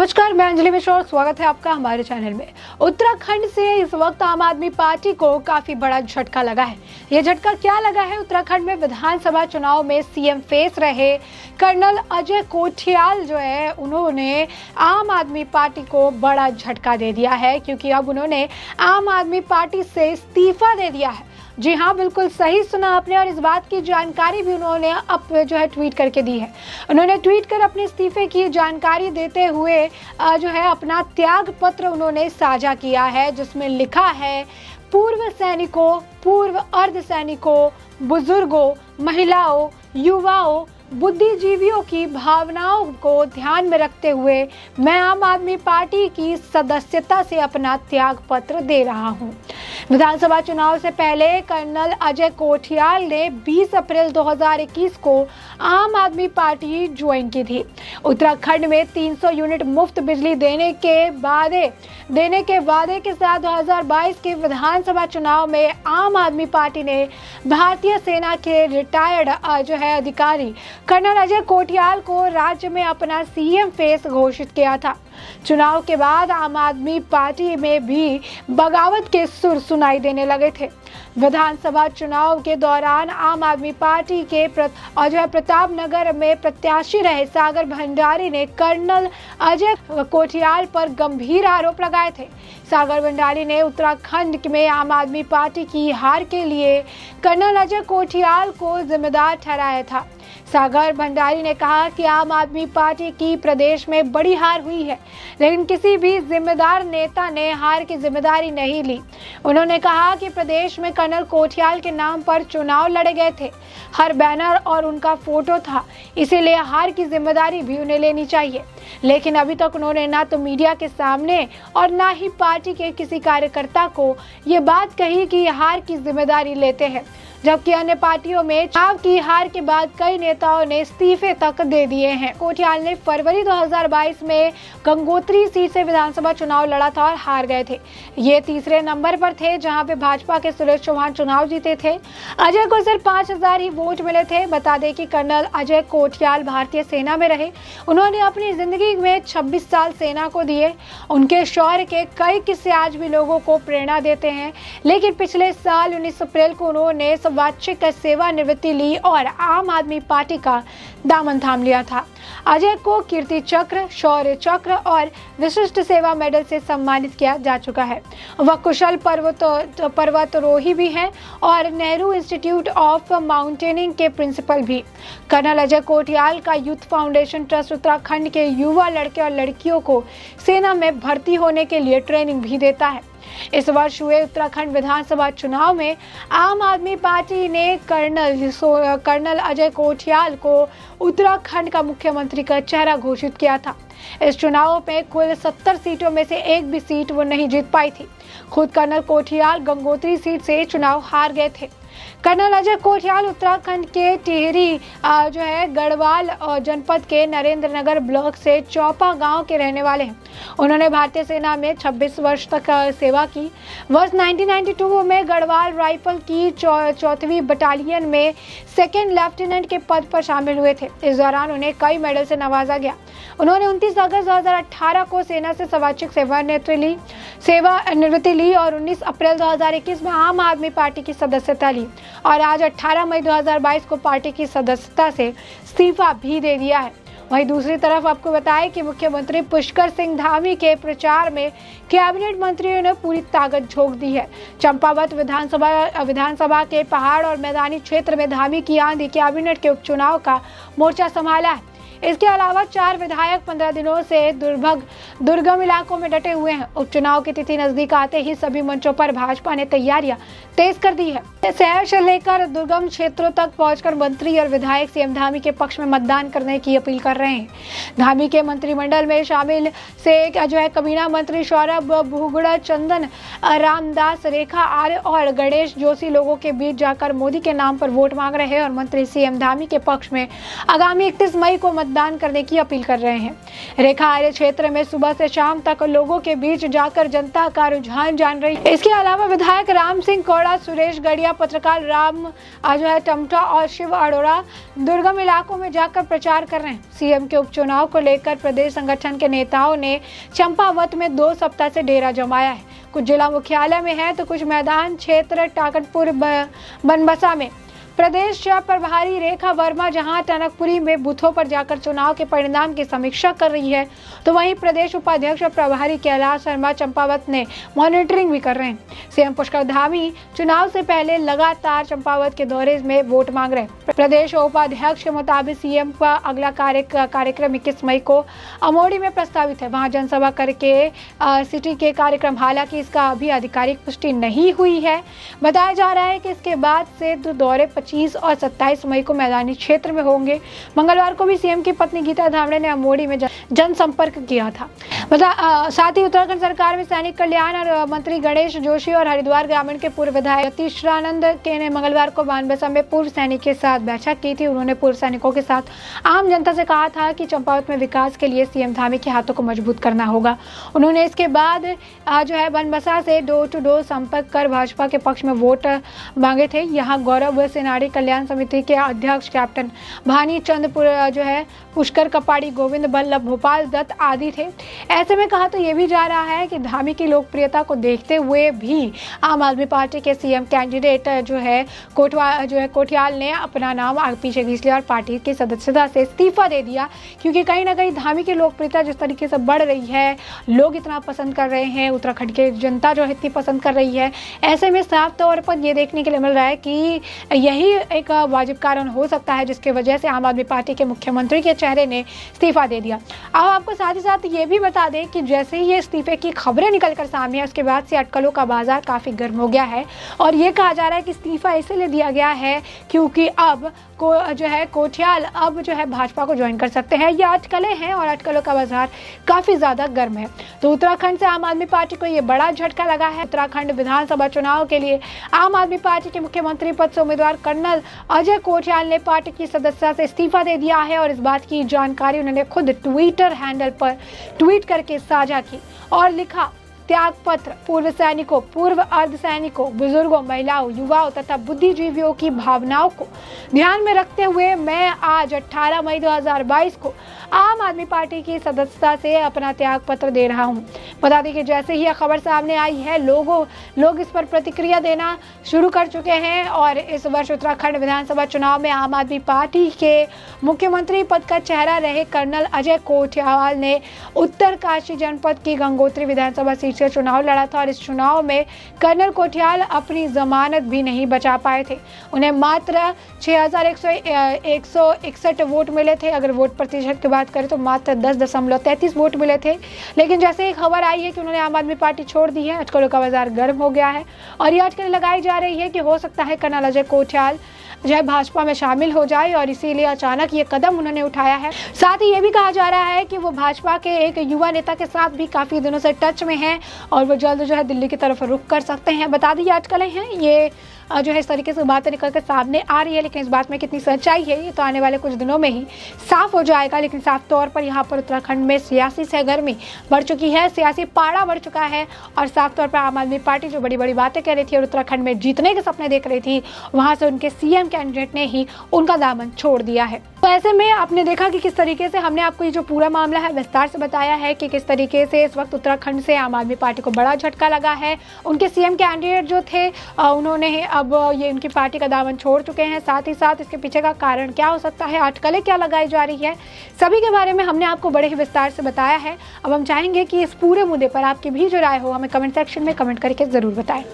नमस्कार, मैं अंजलि मिश्रा और स्वागत है आपका हमारे चैनल में। उत्तराखंड से इस वक्त आम आदमी पार्टी को काफी बड़ा झटका लगा है। ये झटका क्या लगा है? उत्तराखंड में विधानसभा चुनाव में सीएम फेस रहे कर्नल अजय कोठियाल जो है, उन्होंने आम आदमी पार्टी को बड़ा झटका दे दिया है, क्योंकि अब उन्होंने आम आदमी पार्टी से इस्तीफा दे दिया है। जी हाँ, बिल्कुल सही सुना आपने, और इस बात की जानकारी भी उन्होंने अब जो है ट्वीट करके दी है। उन्होंने ट्वीट कर अपने इस्तीफे की जानकारी देते हुए जो है अपना त्याग पत्र उन्होंने साझा किया है, जिसमें लिखा है, पूर्व सैनिकों, पूर्व अर्ध सैनिकों, बुजुर्गों, महिलाओं, युवाओं, बुद्धिजीवियों की भावनाओं को ध्यान में रखते हुए मैं आम आदमी पार्टी की सदस्यता से अपना त्याग पत्र दे रहा हूं। विधानसभा चुनाव से पहले कर्नल अजय कोठियाल ने 20 अप्रैल 2021 को आम आदमी पार्टी ज्वाइन की थी। उत्तराखंड में 300 यूनिट मुफ्त बिजली देने के वादे के साथ 2022 के विधानसभा चुनाव में आम आदमी पार्टी ने भारतीय सेना के रिटायर्ड जो है अधिकारी कर्नल अजय कोठियाल को राज्य में अपना सीएम फेस घोषित किया था। चुनाव के बाद आम आदमी पार्टी में भी बगावत के सुर सुनाई देने लगे थे। विधानसभा चुनाव के दौरान आम आदमी पार्टी के प्रतापनगर में प्रत्याशी रहे सागर भंडारी ने कर्नल अजय कोठियाल पर गंभीर आरोप लगाए थे। सागर भंडारी ने उत्तराखंड में आम आदमी पार्टी की हार के लिए कर्नल अजय कोठियाल को जिम्मेदार ठहराया था। सागर भंडारी ने कहा कि आम आदमी पार्टी की प्रदेश में बड़ी हार हुई है, लेकिन किसी भी जिम्मेदार नेता ने हार की जिम्मेदारी नहीं ली। उन्होंने कहा कि प्रदेश में कर्नल कोठियाल के नाम पर चुनाव लड़े गए थे, हर बैनर और उनका फोटो था, इसीलिए हार की जिम्मेदारी भी उन्हें लेनी चाहिए। लेकिन अभी तक उन्होंने ना तो मीडिया के सामने और ना ही पार्टी के किसी कार्यकर्ता को ये बात कही कि हार की जिम्मेदारी लेते हैं, जबकि अन्य पार्टियों में चुनाव की हार के बाद कई नेताओं ने इस्तीफे तक दे दिए हैं। कोठियाल ने फरवरी 2022 में गंगोत्री सीट से विधानसभा चुनाव लड़ा था और हार गए थे। ये तीसरे नंबर पर थे, जहां पे भाजपा के सुरेश चौहान चुनाव जीते थे। अजय को सिर्फ 5000 ही वोट मिले थे। बता दें कि कर्नल अजय कोठियाल भारतीय सेना में रहे। उन्होंने अपनी जिंदगी में 26 साल सेना को दिए। उनके शौर्य के कई किस्से आज भी लोगों को प्रेरणा देते हैं। लेकिन पिछले साल 19 अप्रैल को उन्होंने वार्षिक सेवानिवृत्ति ली और आम आदमी पार्टी का दामन थाम लिया था। अजय को कीर्ति चक्र, शौर्य चक्र और विशिष्ट सेवा मेडल से सम्मानित किया जा चुका है। वह कुशल पर्वतारोही भी हैं और नेहरू इंस्टीट्यूट ऑफ माउंटेनिंग के प्रिंसिपल भी। कर्नल अजय कोठियाल का यूथ फाउंडेशन ट्रस्ट उत्तराखंड के युवा लड़के और लड़कियों को सेना में भर्ती होने के लिए ट्रेनिंग भी देता है। इस वर्ष हुए उत्तराखंड विधानसभा चुनाव में आम आदमी पार्टी ने कर्नल अजय कोठियाल को उत्तराखंड का मुख्यमंत्री का चेहरा घोषित किया था। इस चुनाव में कुल 70 सीटों में से एक भी सीट वो नहीं जीत पाई थी। खुद कर्नल कोठियाल गंगोत्री सीट से चुनाव हार गए थे। कर्नल अजय कोठियाल उत्तराखंड के टिहरी जो है गढ़वाल जनपद के नरेंद्र नगर ब्लॉक से चौपा गांव के रहने वाले हैं। उन्होंने भारतीय सेना में 26 वर्ष तक सेवा की। वर्ष 1992 में गढ़वाल राइफल की 4वीं बटालियन में सेकेंड लेफ्टिनेंट के पद पर शामिल हुए थे। इस दौरान उन्हें कई मेडल से नवाजा गया। उन्होंने 29 अगस्त 2018 को सेना से स्वैच्छिक सेवानिवृत्ति ली और 19 अप्रैल 2021 में आम आदमी पार्टी की सदस्यता ली और आज 18 मई 2022 को पार्टी की सदस्यता से इस्तीफा भी दे दिया है। वहीं दूसरी तरफ आपको बताएं कि मुख्यमंत्री पुष्कर सिंह धामी के प्रचार में कैबिनेट मंत्रियों ने पूरी ताकत झोंक दी है। चंपावत विधानसभा के पहाड़ और मैदानी क्षेत्र में धामी की आंधी कैबिनेट के उपचुनाव का मोर्चा संभाला है। इसके अलावा 4 विधायक 15 दिनों से दुर्गम इलाकों में डटे हुए हैं। उपचुनाव की तिथि नजदीक आते ही सभी मंचों पर भाजपा ने तैयारियां तेज कर दी है। शहर से लेकर दुर्गम क्षेत्रों तक पहुंचकर मंत्री और विधायक सीएम धामी के पक्ष में मतदान करने की अपील कर रहे हैं। धामी के मंत्रिमंडल में शामिल से जो है कबीना मंत्री सौरभ भुगड़ा, चंदन रामदास, रेखा आर्य और गणेश जोशी लोगों के बीच जाकर मोदी के नाम पर वोट मांग रहे हैं और मंत्री सीएम धामी के पक्ष में आगामी 31 मई को मतदान करने की अपील कर रहे हैं। रेखा आर्य क्षेत्र में सुबह से शाम तक लोगों के बीच जाकर जनता का रुझान जान रही है। इसके अलावा विधायक राम सिंह कौड़ा, सुरेश गड़िया, पत्रकार राम टमटा और शिव अरोड़ा दुर्गम इलाकों में जाकर प्रचार कर रहे हैं। सीएम के उपचुनाव को लेकर प्रदेश संगठन के नेताओं ने चंपावत में 2 सप्ताह से डेरा जमाया है। कुछ जिला मुख्यालय में है तो कुछ मैदान क्षेत्र टाकटपुर बनबसा में। प्रदेश प्रभारी रेखा वर्मा जहां टनकपुरी में बूथों पर जाकर चुनाव के परिणाम की समीक्षा कर रही है, तो वहीं प्रदेश उपाध्यक्ष प्रभारी कैलाश शर्मा चंपावत ने मॉनिटरिंग भी कर रहे हैं। सीएम पुष्कर धामी चुनाव से पहले लगातार चंपावत के दौरे में वोट मांग रहे हैं। प्रदेश उपाध्यक्ष के मुताबिक सीएम का अगला कार्यक्रम 21 मई को अमोड़ी में प्रस्तावित है। वहां जनसभा करके सिटी के कार्यक्रम, हालांकि इसका अभी आधिकारिक पुष्टि नहीं हुई है। बताया जा रहा है कि इसके बाद से दौरे 25 और 27 मई को मैदानी क्षेत्र में होंगे। मंगलवार को भी सीएम की पत्नी गीता धामड़े ने अमोड़ी में जनसंपर्क किया था। साथ ही उत्तराखंड सरकार में सैनिक कल्याण और मंत्री गणेश जोशी और हरिद्वार ग्रामीण के पूर्व विधायक यतीश्वरानंद के ने मंगलवार को बनबसा में पूर्व सैनिक के साथ बैठक की थी। उन्होंने पूर्व सैनिकों के साथ आम जनता से कहा था कि चंपावत में विकास के लिए सीएम धामी के हाथों को मजबूत करना होगा। उन्होंने इसके बाद बनबसा से डोर टू डोर संपर्क कर भाजपा के पक्ष में वोट मांगे थे। यहाँ गौरव सेनानी कल्याण समिति के अध्यक्ष कैप्टन भानी चंद पुष्कर कपाड़ी, गोविंद बल्लभ, भोपाल दत्त आदि थे। ऐसे में कहा तो ये भी जा रहा है कि धामी की लोकप्रियता को देखते हुए भी आम आदमी पार्टी के सीएम कैंडिडेट कोठियाल ने अपना नाम पीछे खींच लिया और पार्टी की सदस्यता से इस्तीफा दे दिया, क्योंकि कहीं ना कहीं धामी की लोकप्रियता जिस तरीके से बढ़ रही है, लोग इतना पसंद कर रहे हैं, उत्तराखंड की जनता इतनी पसंद कर रही है, ऐसे में साफ तौर पर ये देखने के लिए मिल रहा है कि यही एक वाजिब कारण हो सकता है जिसकी वजह से आम आदमी पार्टी के मुख्यमंत्री के चेहरे ने इस्तीफा दे दिया। अब आपको साथ ही साथ ये भी बता दें कि जैसे ही ये इस्तीफे की खबरें निकलकर सामने है, उसके बाद से अटकलों का बाजार काफी गर्म हो गया है और ये कहा जा रहा है कि इस्तीफा इसलिए दिया गया है क्योंकि अब कोठियाल अब भाजपा को ज्वाइन कर सकते हैं। ये अटकलें हैं और अटकलों का बाजार काफी ज्यादा गर्म है। तो उत्तराखंड से आम आदमी पार्टी को ये बड़ा झटका लगा है। उत्तराखंड विधानसभा चुनाव के लिए आम आदमी पार्टी के मुख्यमंत्री पद से उम्मीदवार कर्नल अजय कोठियाल ने पार्टी की सदस्यता से इस्तीफा दे दिया है और इस बात की जानकारी उन्होंने खुद ट्विटर हैंडल पर ट्वीट करके साझा की और लिखा, त्याग पत्र पूर्व सैनिकों, पूर्व अर्धसैनिकों, बुजुर्गों, महिलाओं, युवाओं तथा बुद्धिजीवियों की भावनाओं को ध्यान में रखते हुए मैं आज 18 मई 2022 को आम आदमी पार्टी की सदस्यता से अपना त्याग पत्र दे रहा हूं। बता दें कि जैसे ही यह खबर सामने आई है, लोग इस पर प्रतिक्रिया देना शुरू कर चुके हैं और इस वर्ष उत्तराखंड विधानसभा चुनाव में आम आदमी पार्टी के मुख्यमंत्री पद का चेहरा रहे कर्नल अजय कोठियाल ने उत्तरकाशी जनपद की गंगोत्री विधानसभा सीट से चुनाव लड़ा था और इस चुनाव में कर्नल कोठियाल अपनी जमानत भी नहीं बचा पाए थे। उन्हें मात्र 6161 वोट मिले थे। अगर वोट प्रतिशत की बात करें तो मात्र 10.33 वोट मिले थे। लेकिन जैसे ही खबर आई है कि उन्होंने आम आदमी पार्टी छोड़ दी है, अटकलों का बाजार गर्म हो गया है और ये अटकलें लगाई जा रही है कि हो सकता है कर्नल अजय कोठियाल भाजपा में शामिल हो जाए और इसीलिए अचानक ये कदम उन्होंने उठाया है। साथ ही ये भी कहा जा रहा है कि वो भाजपा के एक युवा नेता के साथ भी काफी दिनों से टच में हैं और वो जल्द दिल्ली की तरफ रुख कर सकते हैं। बता दें ये अटकलें हैं, ये इस तरीके से बातें निकल कर सामने आ रही है, लेकिन इस बात में कितनी सच्चाई है ये तो आने वाले कुछ दिनों में ही साफ हो जाएगा। लेकिन साफ तौर पर यहाँ पर उत्तराखंड में सियासी सरगर्मी बढ़ चुकी है, सियासी पारा बढ़ चुका है और साफ तौर पर आम आदमी पार्टी जो बड़ी बड़ी बातें कह रही थी और उत्तराखंड में जीतने के सपने देख रही थी, वहां से उनके सीएम कैंडिडेट ने ही उनका दामन छोड़ दिया है। तो ऐसे में आपने देखा कि किस तरीके से हमने आपको ये जो पूरा मामला है विस्तार से बताया है कि किस तरीके से इस वक्त उत्तराखंड से आम आदमी पार्टी को बड़ा झटका लगा है। उनके सीएम कैंडिडेट जो थे उन्होंने अब ये उनकी पार्टी का दामन छोड़ चुके हैं। साथ ही साथ इसके पीछे का कारण क्या हो सकता है, अटकलें क्या लगाई जा रही है, सभी के बारे में हमने आपको बड़े ही विस्तार से बताया है। अब हम चाहेंगे कि इस पूरे मुद्दे पर आपकी भी जो राय हो हमें कमेंट सेक्शन में कमेंट करके जरूर बताएं।